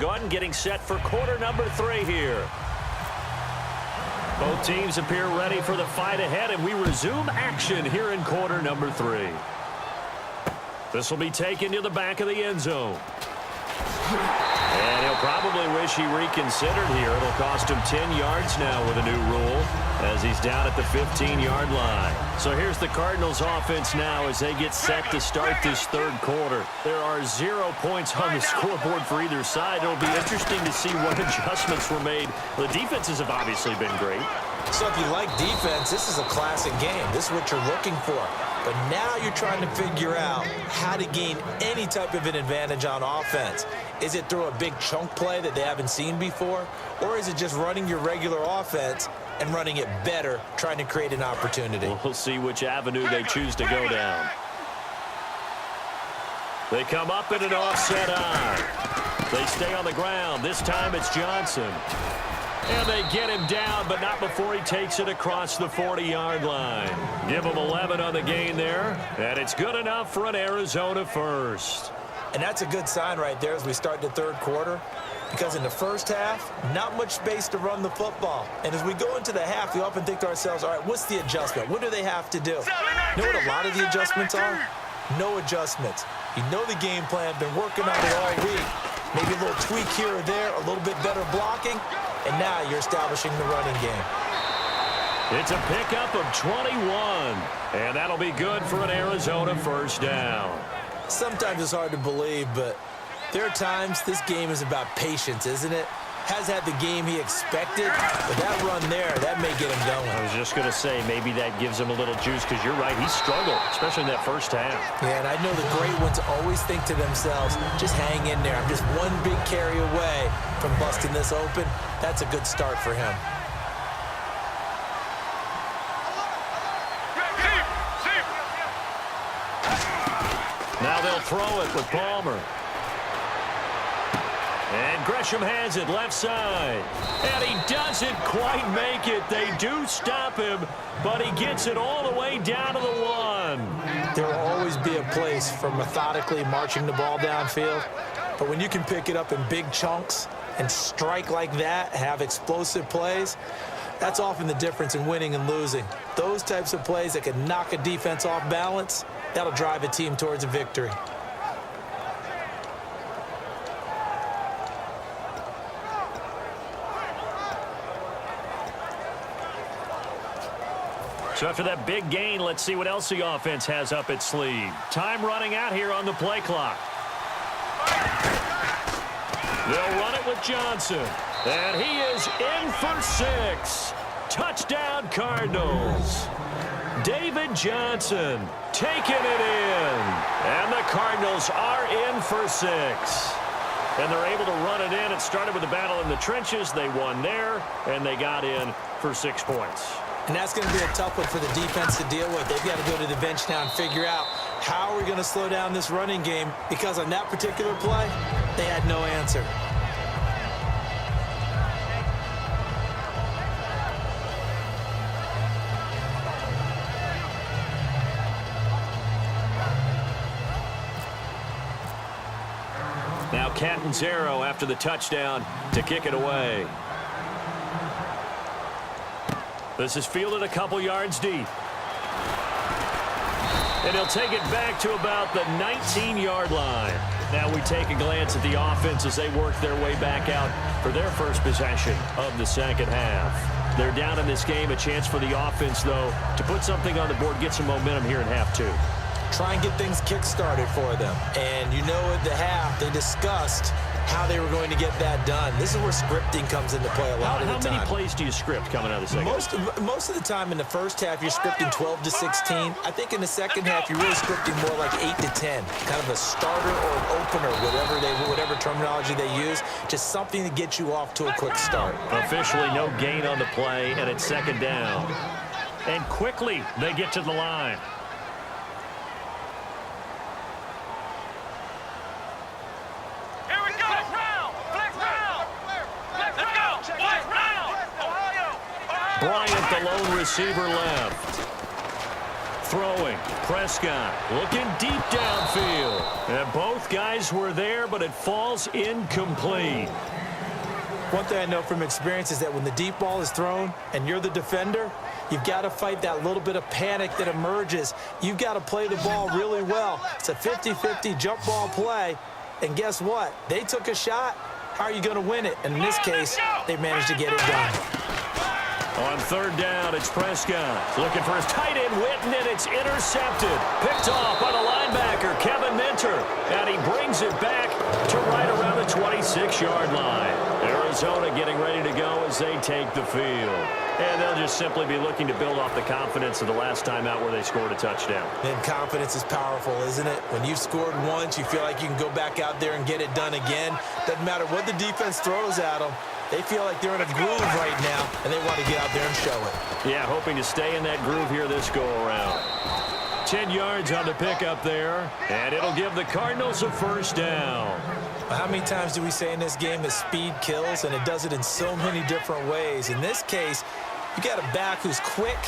gun, getting set for quarter number 3 here. Both teams appear ready for the fight ahead, and we resume action here in quarter number 3. This will be taken to the back of the end zone. And he'll probably wish he reconsidered here. It'll cost him 10 yards now with a new rule as he's down at the 15-yard line. So here's the Cardinals offense now as they get set to start this third quarter. There are 0 points on the scoreboard for either side. It'll be interesting to see what adjustments were made. The defenses have obviously been great. So if you like defense, this is a classic game. This is what you're looking for. But now you're trying to figure out how to gain any type of an advantage on offense. Is it through a big chunk play that they haven't seen before? Or is it just running your regular offense and running it better, trying to create an opportunity? We'll see which avenue they choose to go down. They come up in an offset eye. They stay on the ground. This time it's Johnson. And they get him down, but not before he takes it across the 40-yard line. Give him 11 on the gain there, and it's good enough for an Arizona first. And that's a good sign right there as we start the third quarter, because in the first half, not much space to run the football. And as we go into the half, we often think to ourselves, all right, what's the adjustment? What do they have to do? You know what a lot of the adjustments are? No adjustments. You know the game plan, been working on it all week. Maybe a little tweak here or there, a little bit better blocking, and now you're establishing the running game. It's a pickup of 21, and that'll be good for an Arizona first down. Sometimes it's hard to believe, but there are times this game is about patience, isn't it? Has had the game he expected, but that run there, that may get him going. I was just going to say, maybe that gives him a little juice, because you're right, he struggled, especially in that first half. Yeah, and I know the great ones always think to themselves, just hang in there. I'm just one big carry away from busting this open. That's a good start for him. Now they'll throw it with Palmer. And Gresham has it left side. And he doesn't quite make it. They do stop him, but he gets it all the way down to the 1. There will always be a place for methodically marching the ball downfield. But when you can pick it up in big chunks and strike like that, have explosive plays, that's often the difference in winning and losing. Those types of plays that can knock a defense off balance, that'll drive a team towards a victory. So after that big gain, let's see what else the offense has up its sleeve. Time running out here on the play clock. They'll run it with Johnson. And he is in for 6. Touchdown, Cardinals. David Johnson taking it in. And the Cardinals are in for 6. And they're able to run it in. It started with a battle in the trenches. They won there, and they got in for 6 points. And that's going to be a tough one for the defense to deal with. They've got to go to the bench now and figure out how are we going to slow down this running game, because on that particular play, they had no answer. Now Catanzaro after the touchdown to kick it away. This is fielded a couple yards deep. And he'll take it back to about the 19-yard line. Now we take a glance at the offense as they work their way back out for their first possession of the second half. They're down in this game. A chance for the offense, though, to put something on the board, get some momentum here in half 2. Try and get things kick-started for them. And you know at the half, they discussed how they were going to get that done. This is where scripting comes into play a lot of the time. How many plays do you script coming out of the second half? Most of the time in the first half, you're scripting 12 to 16. I think in the second half, you're really scripting more like 8 to 10. Kind of a starter or an opener, whatever terminology they use. Just something to get you off to a quick start. Officially no gain on the play, and it's second down. And quickly, they get to the line. Bryant, the lone receiver, left. throwing. Prescott looking deep downfield. And both guys were there, but it falls incomplete. One thing I know from experience is that when the deep ball is thrown and you're the defender, you've got to fight that little bit of panic that emerges. You've got to play the ball really well. It's a 50-50 jump ball play. And guess what? They took a shot. How are you going to win it? And in this case, they managed to get it done. On third down, it's Prescott. Looking for his tight end, Witten, and it's intercepted. Picked off by the linebacker, Kevin Minter. And he brings it back to right around the 26-yard line. Arizona getting ready to go as they take the field. And they'll just simply be looking to build off the confidence of the last time out where they scored a touchdown. And confidence is powerful, isn't it? When you've scored once, you feel like you can go back out there and get it done again. Doesn't matter what the defense throws at them. They feel like they're in a groove right now, and they want to get out there and show it. Yeah, hoping to stay in that groove here this go-around. 10 yards on the pickup there, and it'll give the Cardinals a first down. How many times do we say in this game that speed kills, and it does it in so many different ways? In this case, you got a back who's quick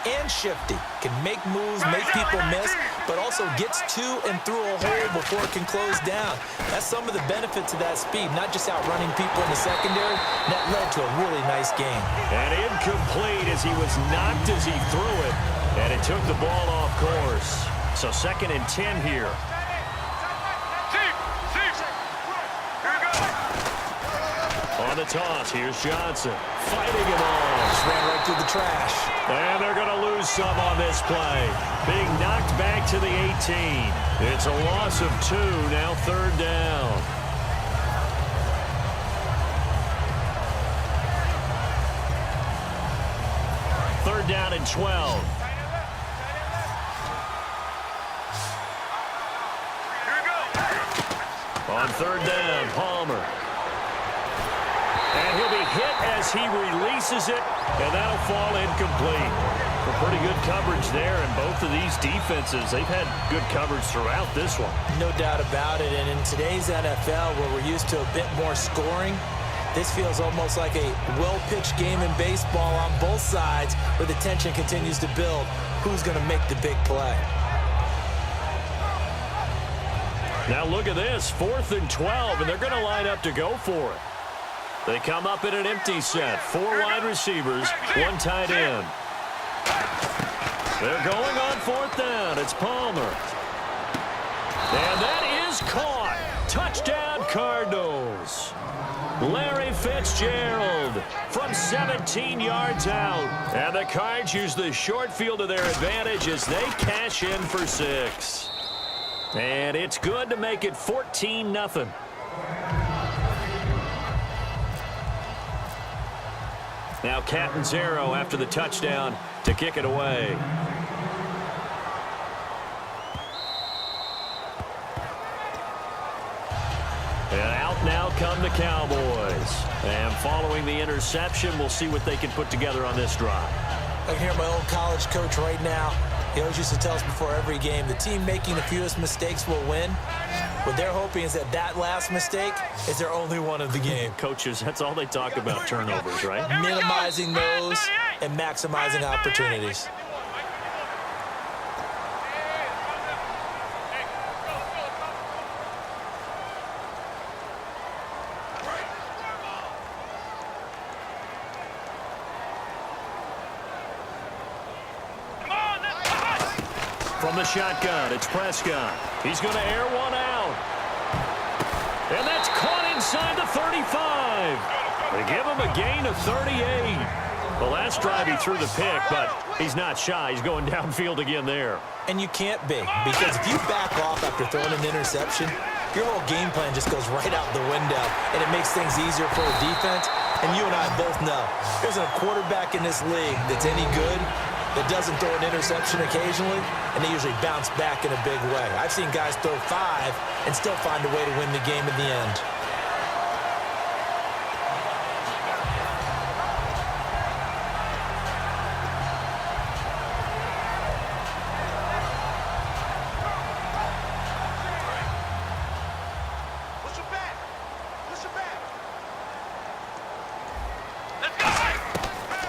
and shifty, can make moves, make people miss, but also gets to and through a hole before it can close down. That's some of the benefits of that speed, not just outrunning people in the secondary. That led to a really nice game. And incomplete as he was knocked as he threw it, and it took the ball off course. So 2nd and 10 here. On the toss, here's Johnson. Fighting him on. Just ran right through the trash. And they're going to lose some on this play. Being knocked back to the 18. It's a loss of 2, now 3rd down. Third down and 12. On 3rd down, Palmer. And he'll be hit as he releases it, and that'll fall incomplete. Pretty good coverage there, and both of these defenses, they've had good coverage throughout this one. No doubt about it, and in today's NFL, where we're used to a bit more scoring, this feels almost like a well-pitched game in baseball on both sides, where the tension continues to build. Who's going to make the big play? Now look at this, 4th and 12, and they're going to line up to go for it. They come up in an empty set. 4 wide receivers, 1 tight end. They're going on 4th down. It's Palmer. And that is caught. Touchdown, Cardinals. Larry Fitzgerald from 17 yards out. And the Cards use the short field to their advantage as they cash in for 6. And it's good to make it 14-0. Now Catanzaro after the touchdown to kick it away. And out now come the Cowboys. And following the interception, we'll see what they can put together on this drive. I can hear my old college coach right now. He always used to tell us before every game, the team making the fewest mistakes will win. What they're hoping is that last mistake is their only one of the game. Coaches, that's all they talk about, turnovers, right? Minimizing those and maximizing opportunities. From the shotgun, it's Prescott. He's going to air one out. And that's caught inside the 35. They give him a gain of 38. The last drive he threw the pick, but he's not shy. He's going downfield again there. And you can't be, because if you back off after throwing an interception, your whole game plan just goes right out the window, and it makes things easier for a defense. And you and I both know there's a quarterback in this league that's any good that doesn't throw an interception occasionally, and they usually bounce back in a big way. I've seen guys throw 5 and still find a way to win the game in the end.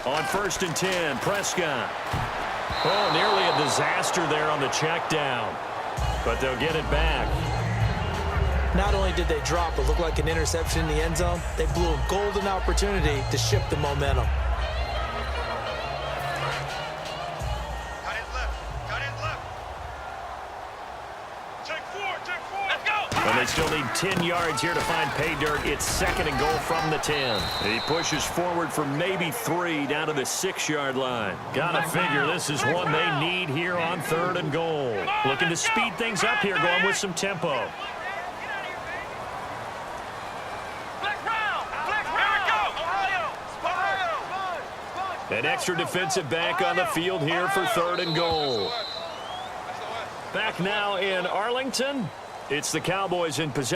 On 1st and 10, Prescott. Oh, nearly a disaster there on the check down. But they'll get it back. Not only did they drop what looked like an interception in the end zone, they blew a golden opportunity to shift the momentum. Cut it left. Cut it left. Take four. Let's go. And they still need 10 yards here to find pay dirt. It's 2nd and goal from the 10. He pushes forward for maybe 3 down to the 6-yard line. Gotta figure this is one they need here on 3rd and goal. Looking to speed things up here, going with some tempo. An extra defensive back on the field here for 3rd and goal. Back now in Arlington. It's the Cowboys in possession.